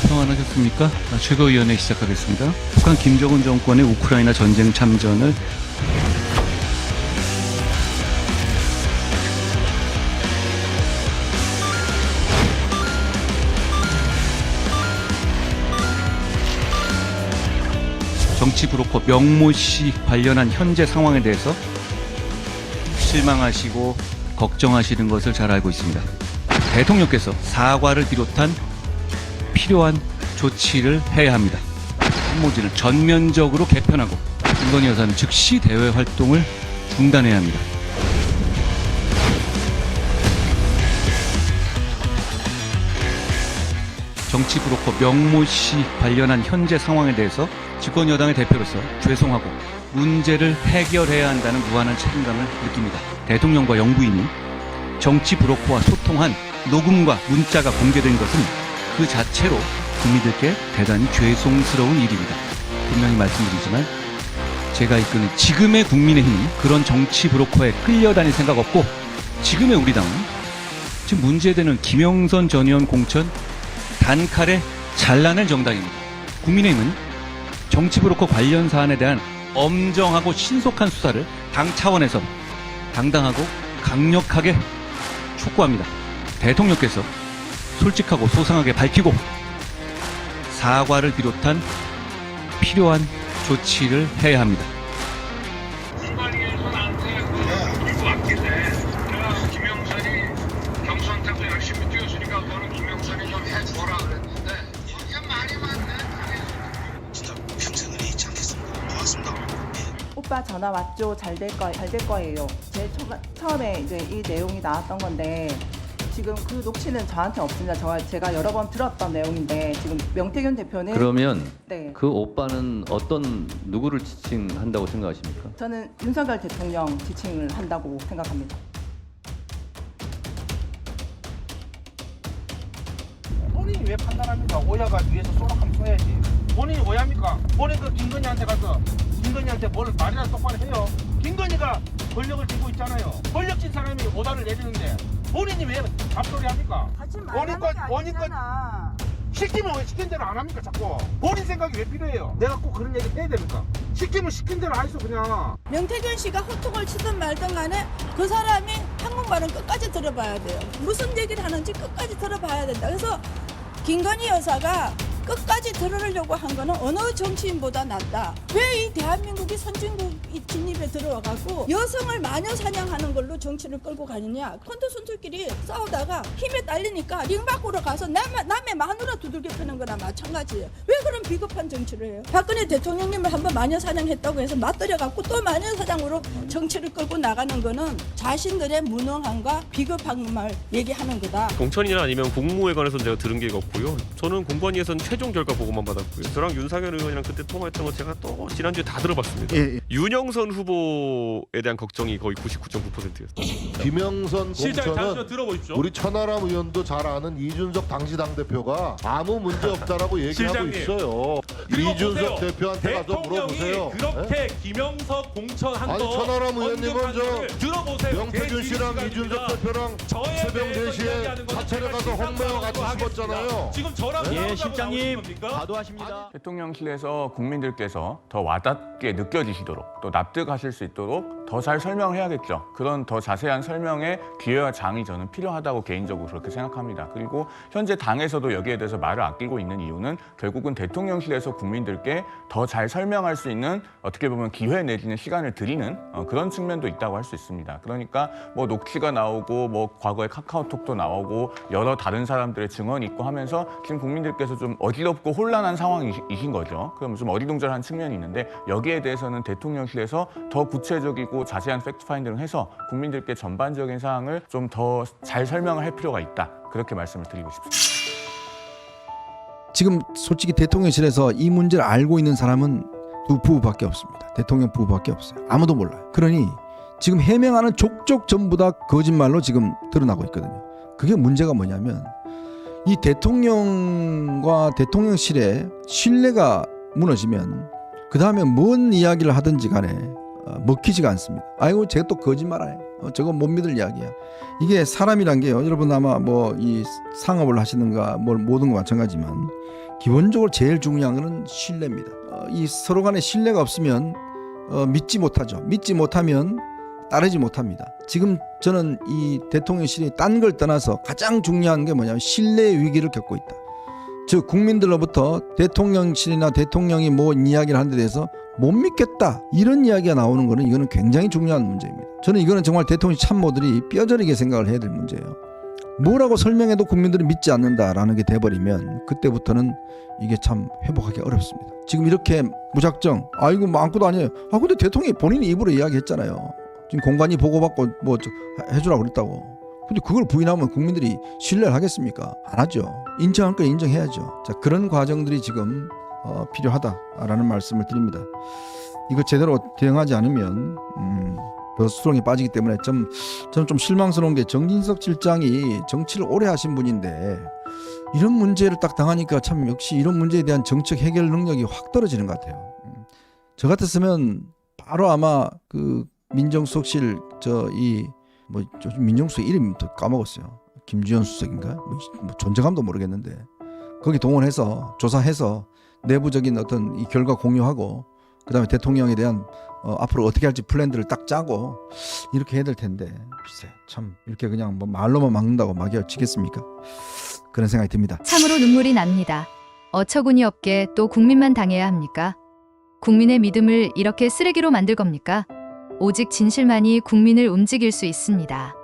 평안하셨습니까? 최고위원회 시작하겠습니다. 북한 김정은 정권의 우크라이나 전쟁 참전을 정치 브로커 명모 씨 관련한 현재 상황에 대해서 실망하시고 걱정하시는 것을 잘 알고 있습니다. 대통령께서 사과를 비롯한 필요한 조치를 해야 합니다. 한모진을 전면적으로 개편하고 김건희 여사는 즉시 대외 활동을 중단해야 합니다. 정치 브로커 명모 씨 관련한 현재 상황에 대해서 집권여당의 대표로서 죄송하고 문제를 해결해야 한다는 무한한 책임감을 느낍니다. 대통령과 영부인이 정치 브로커와 소통한 녹음과 문자가 공개된 것은 그 자체로 국민들께 대단히 죄송스러운 일입니다. 분명히 말씀드리지만 제가 이끄는 지금의 국민의힘은 그런 정치 브로커에 끌려다닐 생각 없고 지금의 우리 당은 지금 문제되는 김영선 전 의원 공천 단칼에 잘라낼 정당입니다. 국민의힘은 정치 브로커 관련 사안에 대한 엄정하고 신속한 수사를 당 차원에서 당당하고 강력하게 촉구합니다. 대통령께서 솔직하고 소상하게 밝히고 사과를 비롯한 필요한 조치를 해야 합니다. 그리고 왔길래 내가 김영선이 경선때도 열심히 뛰었으니까 너는 김영선이 좀 해주거라 그랬는데 그게 말이 많네. 진짜 평생을 잊지 않겠습니다. 고맙습니다. 오빠 전화 왔죠? 잘 될 거예요. 처음에 이제 이 내용이 나왔던 건데 지금 그 녹취는 저한테 없습니다. 제가 여러 번 들었던 내용인데 지금 명태균 대표는 그러면 네. 그 오빠는 어떤 누구를 지칭한다고 생각하십니까? 저는 윤석열 대통령 지칭을 한다고 생각합니다. 본인이 왜 판단합니까? 오야가 위에서 쏘락하면 쏘야지. 본인이 오야입니까? 본인 그 김건희한테 가서 김건희한테 뭘 말이나 똑바로 해요. 김건희가 권력을 쥐고 있잖아요. 권력진 사람이 오다를 내리는데 본인이 왜 잡소리 합니까? 본인과 시키면 왜 시킨 대로 안 합니까 자꾸? 본인 생각이 왜 필요해요? 내가 꼭 그런 얘기 해야 됩니까? 시키면 시킨 대로 하이소 그냥. 명태균 씨가 호통을 치든 말든 간에 그 사람이 한국말은 끝까지 들어봐야 돼요. 무슨 얘기를 하는지 끝까지 들어봐야 된다. 그래서 김건희 여사가 끝까지 들으려고 한 거는 어느 정치인보다 낫다. 왜 이 대한민국이 선진국 진입에 들어와갖고 여성을 마녀 사냥하는 걸로 정치를 끌고 가느냐. 컨도손들끼리 싸우다가 힘에 딸리니까 링 밖으로 가서 남의 마누라 두들겨 패는 거나 마찬가지예요. 왜 그런 비겁한 정치를 해요? 박근혜 대통령님을 한번 마녀 사냥했다고 해서 맞들여갖고 또 마녀 사냥으로 정치를 끌고 나가는 거는 자신들의 무능함과 비겁함을 얘기하는 거다. 공천이나 아니면 공무회관에서 제가 들은 게 없고요. 저는 공관위에서는 최종 결과 보고만 받았고요. 저랑 윤상현 의원이랑 그때 통화했던 거 제가 또 지난주에 다 들어봤습니다. 윤영선 후보에 대한 걱정이 거의 99.9%였어요. 김영선 공천은 들어보십시오. 우리 천하람 의원도 잘 아는 이준석 당시 당대표가 아무 문제 없다라고 얘기하고 있어요. 이준석 대표한테 가서 물어보세요. 그렇게 김영석 공천한 아니 천하람 의원님은 들어보세요. 명태균 씨랑 이준석 대표랑 새벽 4시에 사찰에 가서 홍매와 같이 씹었잖아요. 지금 저랑 예, 실장님 과도하십니다. 대통령실에서 국민들께서 더 와닿게 느껴지시도록 또 납득하실 수 있도록 더 잘 설명해야겠죠. 그런 더 자세한 설명의 기회와 장이 저는 필요하다고 개인적으로 그렇게 생각합니다. 그리고 현재 당에서도 여기에 대해서 말을 아끼고 있는 이유는 결국은 대통령실에서 국민들께 더 잘 설명할 수 있는 어떻게 보면 기회 내지는 시간을 드리는 그런 측면도 있다고 할 수 있습니다. 그러니까 뭐 녹취가 나오고 뭐 과거에 카카오톡도 나오고 여러 다른 사람들의 증언이 있고 하면서 지금 국민들께서 좀 어지럽고 혼란한 상황이신 거죠. 그럼 좀 어리둥절한 측면이 있는데 여기에 대해서는 대통령실에서 더 구체적이고 자세한 팩트 파인딩을 해서 국민들께 전반적인 사항을 좀 더 잘 설명을 할 필요가 있다. 그렇게 말씀을 드리고 싶습니다. 지금 솔직히 대통령실에서 이 문제를 알고 있는 사람은 두 부부밖에 없습니다. 대통령 부부밖에 없어요. 아무도 몰라요. 그러니 지금 해명하는 족족 전부 다 거짓말로 지금 드러나고 있거든요. 그게 문제가 뭐냐면 이 대통령과 대통령실의 신뢰가 무너지면 그 다음에 뭔 이야기를 하든지 간에 먹히지가 않습니다. 아이고 제가 또 거짓말하네. 저건 못 믿을 이야기야. 이게 사람이란 게요. 여러분 아마 뭐 이 상업을 하시는가 뭘 모든 거 마찬가지지만 기본적으로 제일 중요한 거는 신뢰입니다. 이 서로 간에 신뢰가 없으면 믿지 못하죠. 믿지 못하면 따르지 못합니다. 지금 저는 이 대통령실이 딴 걸 떠나서 가장 중요한 게 뭐냐면 신뢰의 위기를 겪고 있다. 즉 국민들로부터 대통령실이나 대통령이 뭐 이야기를 하는 데 대해서 못 믿겠다 이런 이야기가 나오는 거는 이거는 굉장히 중요한 문제입니다. 저는 이거는 정말 대통령 참모들이 뼈저리게 생각을 해야 될 문제예요. 뭐라고 설명해도 국민들이 믿지 않는다라는 게 돼버리면 그때부터는 이게 참 회복하기 어렵습니다. 지금 이렇게 무작정 이거 뭐 아무것도 아니에요. 근데 대통령이 본인이 입으로 이야기했잖아요. 지금 공관위 보고받고 뭐 해주라고 그랬다고. 근데 그걸 부인하면 국민들이 신뢰를 하겠습니까? 안 하죠. 인정할 걸 인정해야죠. 자, 그런 과정들이 지금 필요하다라는 말씀을 드립니다. 이거 제대로 대응하지 않으면 더 수렁에 빠지기 때문에 저는 좀 실망스러운 게 정진석 실장이 정치를 오래 하신 분인데 이런 문제를 딱 당하니까 참 역시 이런 문제에 대한 정책 해결 능력이 확 떨어지는 것 같아요. 저 같았으면 바로 아마 그 민정수석실 민정수석 이름부터 까먹었어요. 김주현 수석인가? 뭐 존재감도 모르겠는데 거기 동원해서 조사해서 내부적인 어떤 이 결과 공유하고 그다음에 대통령에 대한 앞으로 어떻게 할지 플랜들을 딱 짜고 이렇게 해야 될 텐데 글쎄 참 이렇게 그냥 뭐 말로만 막는다고 막여치겠습니까? 그런 생각이 듭니다. 참으로 눈물이 납니다. 어처구니 없게 또 국민만 당해야 합니까? 국민의 믿음을 이렇게 쓰레기로 만들 겁니까? 오직 진실만이 국민을 움직일 수 있습니다.